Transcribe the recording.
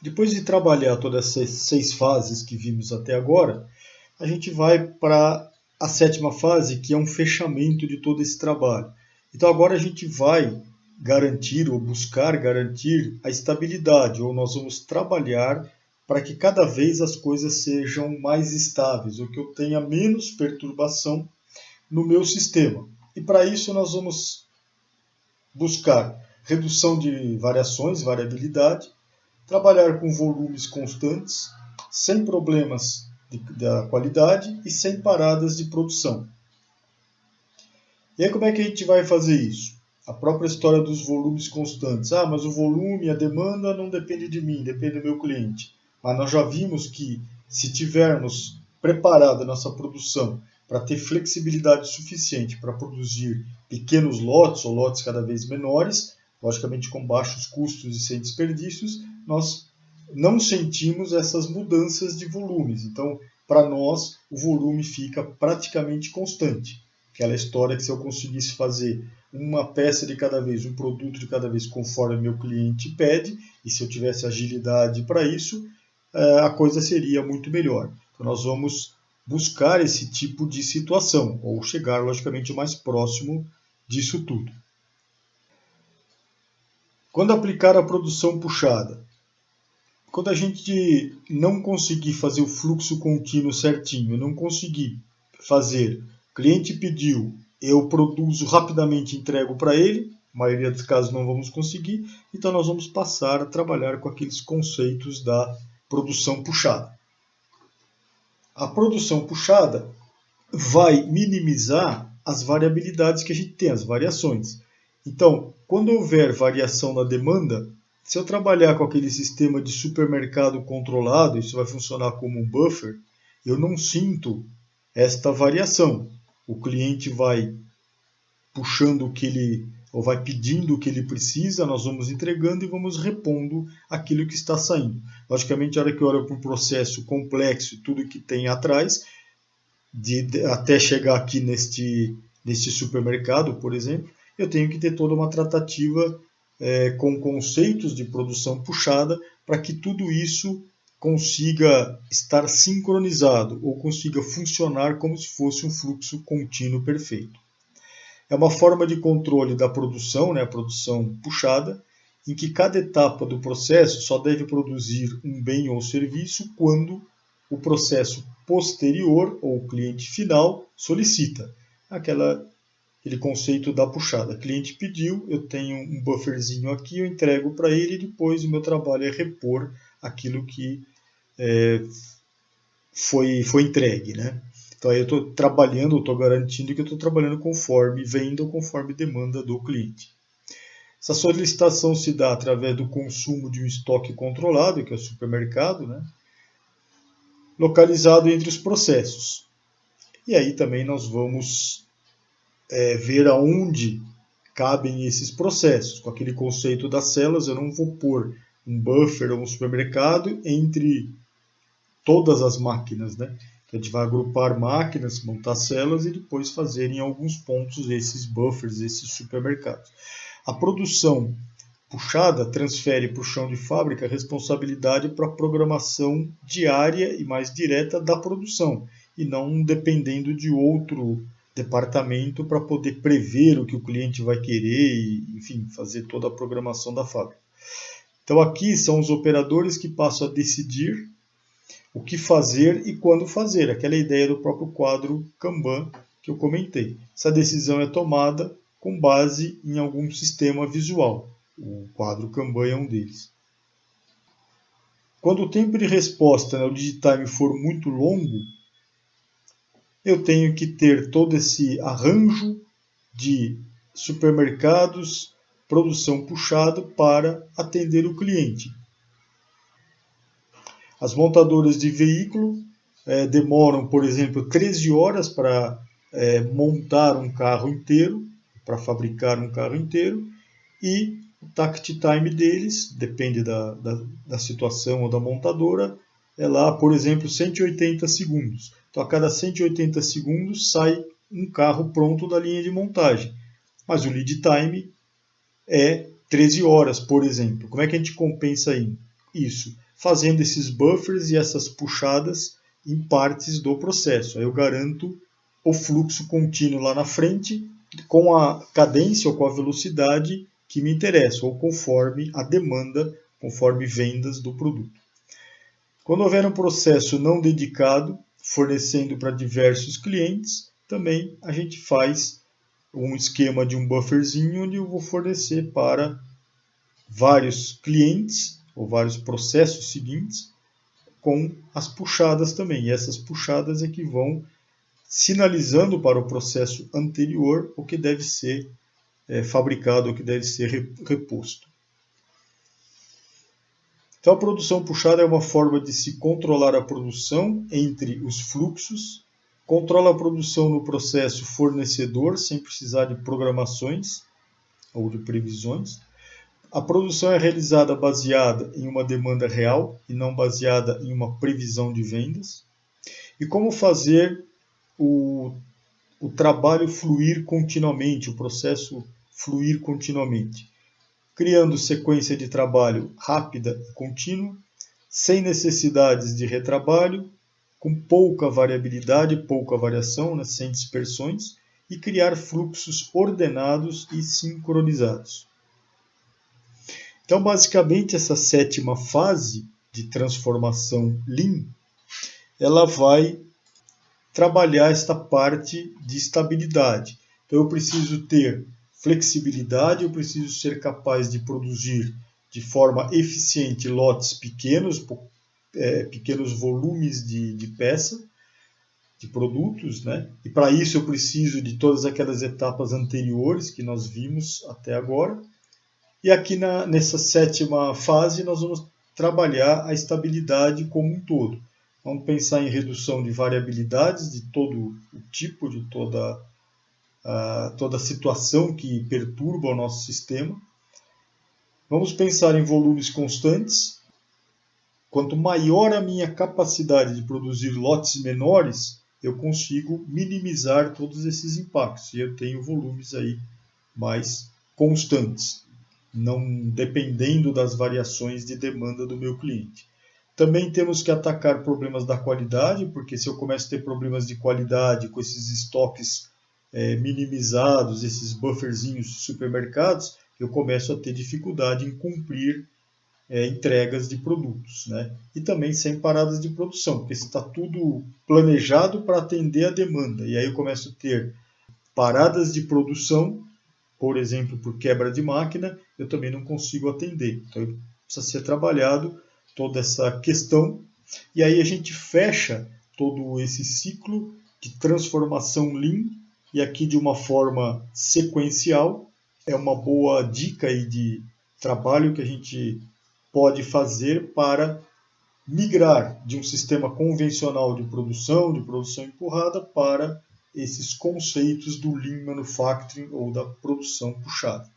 Depois de trabalhar todas essas 6 fases que vimos até agora, a gente vai para a 7ª fase, que é um fechamento de todo esse trabalho. Então agora a gente vai garantir ou buscar garantir a estabilidade, ou nós vamos trabalhar para que cada vez as coisas sejam mais estáveis, ou que eu tenha menos perturbação no meu sistema. E para isso nós vamos buscar redução de variações, variabilidade, trabalhar com volumes constantes, sem problemas da qualidade e sem paradas de produção. E aí como é que a gente vai fazer isso? A própria história dos volumes constantes. Mas o volume, a demanda não depende de mim, depende do meu cliente. Mas nós já vimos que se tivermos preparado a nossa produção para ter flexibilidade suficiente para produzir pequenos lotes ou lotes cada vez menores, logicamente com baixos custos e sem desperdícios, nós não sentimos essas mudanças de volumes. Então, para nós, o volume fica praticamente constante. Aquela história que se eu conseguisse fazer uma peça de cada vez, um produto de cada vez, conforme meu cliente pede, e se eu tivesse agilidade para isso, a coisa seria muito melhor. Então, nós vamos buscar esse tipo de situação, ou chegar, logicamente, o mais próximo disso tudo. Quando aplicar a produção puxada? Quando a gente não conseguir fazer o fluxo contínuo certinho, não conseguir fazer, o cliente pediu, eu produzo rapidamente e entrego para ele, na maioria dos casos não vamos conseguir, então nós vamos passar a trabalhar com aqueles conceitos da produção puxada. A produção puxada vai minimizar as variabilidades que a gente tem, as variações. Então, quando houver variação na demanda, se eu trabalhar com aquele sistema de supermercado controlado, isso vai funcionar como um buffer, eu não sinto esta variação. O cliente vai puxando o que ele, ou vai pedindo o que ele precisa, nós vamos entregando e vamos repondo aquilo que está saindo. Logicamente, a hora que eu olho para um processo complexo, tudo que tem atrás, até chegar aqui neste supermercado, por exemplo, eu tenho que ter toda uma tratativa com conceitos de produção puxada para que tudo isso consiga estar sincronizado ou consiga funcionar como se fosse um fluxo contínuo perfeito. É uma forma de controle da produção, a produção puxada, em que cada etapa do processo só deve produzir um bem ou serviço quando o processo posterior ou o cliente final solicita. Aquele conceito da puxada. O cliente pediu, eu tenho um bufferzinho aqui, eu entrego para ele e depois o meu trabalho é repor aquilo que foi entregue. Então aí eu estou trabalhando, estou garantindo que eu estou trabalhando conforme venda ou conforme demanda do cliente. Essa solicitação se dá através do consumo de um estoque controlado, que é o supermercado, localizado entre os processos. E aí também nós vamos ver aonde cabem esses processos. Com aquele conceito das células, eu não vou pôr um buffer ou um supermercado entre todas as máquinas. A gente vai agrupar máquinas, montar células e depois fazer em alguns pontos esses buffers, esses supermercados. A produção puxada transfere para o chão de fábrica a responsabilidade para a programação diária e mais direta da produção, e não dependendo de outro departamento para poder prever o que o cliente vai querer e, enfim, fazer toda a programação da fábrica. Então aqui são os operadores que passam a decidir o que fazer e quando fazer, aquela ideia do próprio quadro Kanban que eu comentei. Essa decisão é tomada com base em algum sistema visual. O quadro Kanban é um deles. Quando o tempo de resposta, o lead time, for muito longo, eu tenho que ter todo esse arranjo de supermercados, produção puxada para atender o cliente. As montadoras de veículo demoram, por exemplo, 13 horas para montar um carro inteiro, para fabricar um carro inteiro, e o takt time deles, depende da situação ou da montadora, é lá, por exemplo, 180 segundos. Então, a cada 180 segundos sai um carro pronto da linha de montagem. Mas o lead time é 13 horas, por exemplo. Como é que a gente compensa isso? fazendo esses buffers e essas puxadas em partes do processo. Aí eu garanto o fluxo contínuo lá na frente com a cadência ou com a velocidade que me interessa, ou conforme a demanda, conforme vendas do produto. Quando houver um processo não dedicado, fornecendo para diversos clientes, também a gente faz um esquema de um bufferzinho onde eu vou fornecer para vários clientes ou vários processos seguintes com as puxadas também. E essas puxadas é que vão sinalizando para o processo anterior o que deve ser fabricado, o que deve ser reposto. Então, a produção puxada é uma forma de se controlar a produção entre os fluxos, controla a produção no processo fornecedor, sem precisar de programações ou de previsões. A produção é realizada baseada em uma demanda real e não baseada em uma previsão de vendas. E como fazer o trabalho fluir continuamente, o processo fluir continuamente? Criando sequência de trabalho rápida e contínua, sem necessidades de retrabalho, com pouca variabilidade, pouca variação, né, sem dispersões, e criar fluxos ordenados e sincronizados. Então, basicamente, essa sétima fase de transformação Lean, ela vai trabalhar esta parte de estabilidade. Então, eu preciso ter flexibilidade, eu preciso ser capaz de produzir de forma eficiente lotes pequenos, pequenos volumes de peça, de produtos, né? E para isso eu preciso de todas aquelas etapas anteriores que nós vimos até agora. E aqui nessa sétima fase nós vamos trabalhar a estabilidade como um todo. Vamos pensar em redução de variabilidades de todo o tipo, de toda a situação que perturba o nosso sistema. Vamos pensar em volumes constantes. Quanto maior a minha capacidade de produzir lotes menores, eu consigo minimizar todos esses impactos. E eu tenho volumes aí mais constantes, não dependendo das variações de demanda do meu cliente. Também temos que atacar problemas da qualidade, porque se eu começo a ter problemas de qualidade com esses estoques minimizados, esses bufferzinhos de supermercados, eu começo a ter dificuldade em cumprir entregas de produtos, né? E também sem paradas de produção, porque está tudo planejado para atender a demanda. E aí eu começo a ter paradas de produção, por exemplo, por quebra de máquina, eu também não consigo atender. Então precisa ser trabalhado toda essa questão. E aí a gente fecha todo esse ciclo de transformação Lean, e aqui de uma forma sequencial. É uma boa dica aí de trabalho que a gente pode fazer para migrar de um sistema convencional de produção empurrada, para esses conceitos do Lean Manufacturing ou da produção puxada.